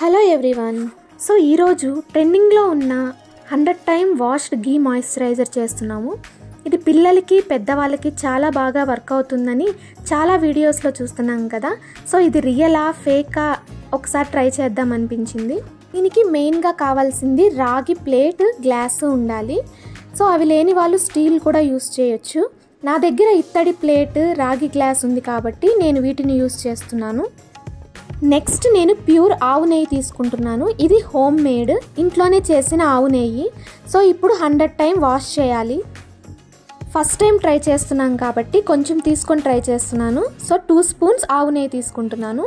Hello everyone. So ఈరోజు ట్రెండింగ్లో ఉన్న 100 టైమ్ వాష్డ్ గీ మాయిశ్చరైజర్ చేస్తున్నాము. ఇది పిల్లలకి పెద్దవాళ్ళకి చాలా బాగా వర్క్ అవుతుందని చాలా వీడియోస్లో చూస్తున్నాం కదా. సో ఇది రియలా ఫేకా ఒకసారి ట్రై చేద్దాం అనిపించింది. దీనికి మెయిన్గా కావాల్సింది రాగి ప్లేట్, గ్లాసు ఉండాలి. సో అవి లేని వాళ్ళు స్టీల్ కూడా యూస్ చేయొచ్చు. నా దగ్గర ఇత్తడి ప్లేట్, రాగి గ్లాస్ ఉంది కాబట్టి నేను వీటిని యూస్ చేస్తున్నాను. నెక్స్ట్ నేను ప్యూర్ ఆవు నెయ్యి తీసుకుంటున్నాను. ఇది హోమ్ మేడ్, ఇంట్లోనే చేసిన ఆవు నెయ్యి. సో ఇప్పుడు 100 టైమ్ వాష్ చేయాలి. ఫస్ట్ టైం ట్రై చేస్తున్నాం కాబట్టి కొంచెం తీసుకొని ట్రై చేస్తున్నాను. సో 2 స్పూన్స్ ఆవు నెయ్యి తీసుకుంటున్నాను.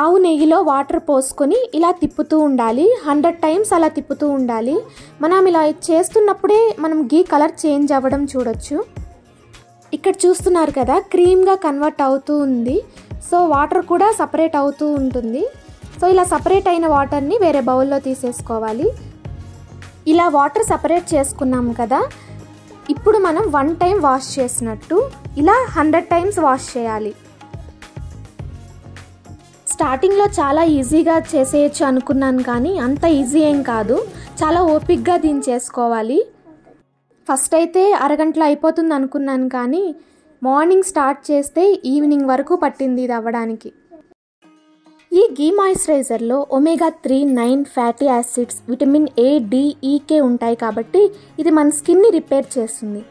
ఆవు నెయ్యిలో వాటర్ పోసుకొని ఇలా తిప్పుతూ ఉండాలి. 100 టైమ్స్ అలా తిప్పుతూ ఉండాలి. మనం ఇలా చేస్తున్నప్పుడే మనం గీ కలర్ చేంజ్ అవ్వడం చూడొచ్చు. ఇక్కడ చూస్తున్నారు కదా, క్రీమ్గా కన్వర్ట్ అవుతూ ఉంది. సో వాటర్ కూడా సపరేట్ అవుతూ ఉంటుంది. సో ఇలా సపరేట్ అయిన వాటర్ని వేరే బౌల్లో తీసేసుకోవాలి. ఇలా వాటర్ సపరేట్ చేసుకున్నాం కదా, ఇప్పుడు మనం 1 టైం వాష్ చేసినట్టు ఇలా 100 టైమ్స్ వాష్ చేయాలి. స్టార్టింగ్లో చాలా ఈజీగా చేసేయచ్చు అనుకున్నాను, కానీ అంత ఈజీ ఏం కాదు. చాలా ఓపిక్గా దీన్ని చేసుకోవాలి. ఫస్ట్ అయితే అరగంటలో అయిపోతుంది అనుకున్నాను, కానీ మార్నింగ్ స్టార్ట్ చేస్తే ఈవినింగ్ వరకు పట్టింది ఇది అవ్వడానికి. ఈ గీ మాయిశ్చరైజర్లో omega-3, 9 fatty acids, vitamin A, D, E, ఉంటాయి కాబట్టి ఇది మన స్కిన్ని రిపేర్ చేస్తుంది.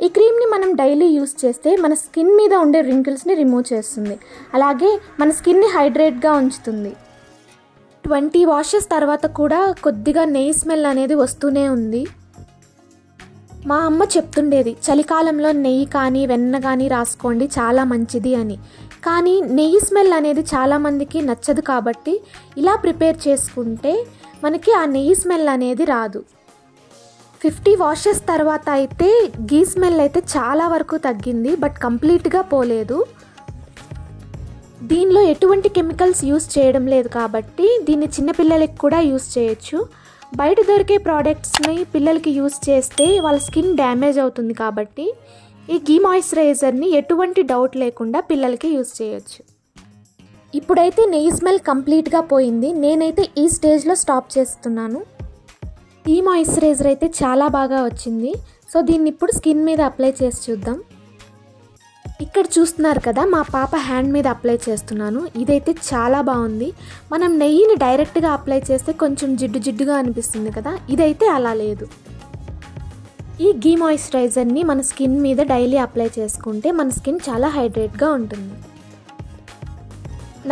ఈ క్రీమ్ని మనం డైలీ యూస్ చేస్తే మన స్కిన్ మీద ఉండే రింకిల్స్ని రిమూవ్ చేస్తుంది. అలాగే మన స్కిన్ని హైడ్రేట్గా ఉంచుతుంది. 20 వాషెస్ తర్వాత కూడా కొద్దిగా నెయ్యి స్మెల్ అనేది వస్తూనే ఉంది. మా అమ్మ చెప్తుండేది చలికాలంలో నెయ్యి కానీ వెన్న కానీ రాసుకోండి, చాలా మంచిది అని. కానీ నెయ్యి స్మెల్ అనేది చాలామందికి నచ్చదు కాబట్టి ఇలా ప్రిపేర్ చేసుకుంటే మనకి ఆ నెయ్యి స్మెల్ అనేది రాదు. 50 వాషెస్ తర్వాత అయితే గీ స్మెల్ అయితే చాలా వరకు తగ్గింది, బట్ కంప్లీట్గా పోలేదు. దీనిలో ఎటువంటి కెమికల్స్ యూస్ చేయడం లేదు కాబట్టి దీన్ని చిన్నపిల్లలకి కూడా యూస్ చేయొచ్చు. బయట దొరికే ప్రోడక్ట్స్ని పిల్లలకి యూస్ చేస్తే వాళ్ళ స్కిన్ డ్యామేజ్ అవుతుంది కాబట్టి ఈ గీ మాయిశ్చరైజర్ని ఎటువంటి డౌట్ లేకుండా పిల్లలకి యూస్ చేయొచ్చు. ఇప్పుడైతే నెయ్యి స్మెల్ కంప్లీట్గా పోయింది. నేనైతే ఈ స్టేజ్లో స్టాప్ చేస్తున్నాను. ఈ మాయిశ్చరైజర్ అయితే చాలా బాగా వచ్చింది. సో దీన్ని ఇప్పుడు స్కిన్ మీద అప్లై చేసి చూద్దాం. ఇక్కడ చూస్తున్నారు కదా, మా పాప హ్యాండ్ మీద అప్లై చేస్తున్నాను. ఇదైతే చాలా బాగుంది. మనం నెయ్యిని డైరెక్ట్గా అప్లై చేస్తే కొంచెం జిడ్డు జిడ్డుగా అనిపిస్తుంది కదా, ఇదైతే అలా లేదు. ఈ గీ మాయిశ్చరైజర్ని మన స్కిన్ మీద డైలీ అప్లై చేసుకుంటే మన స్కిన్ చాలా హైడ్రేట్గా ఉంటుంది.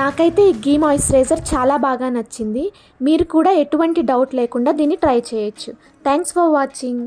నాకైతే ఈ గీ మాయిశ్చరైజర్ చాలా బాగా నచ్చింది. మీరు కూడా ఎటువంటి డౌట్ లేకుండా దీన్ని ట్రై చేయొచ్చు. Thanks for watching.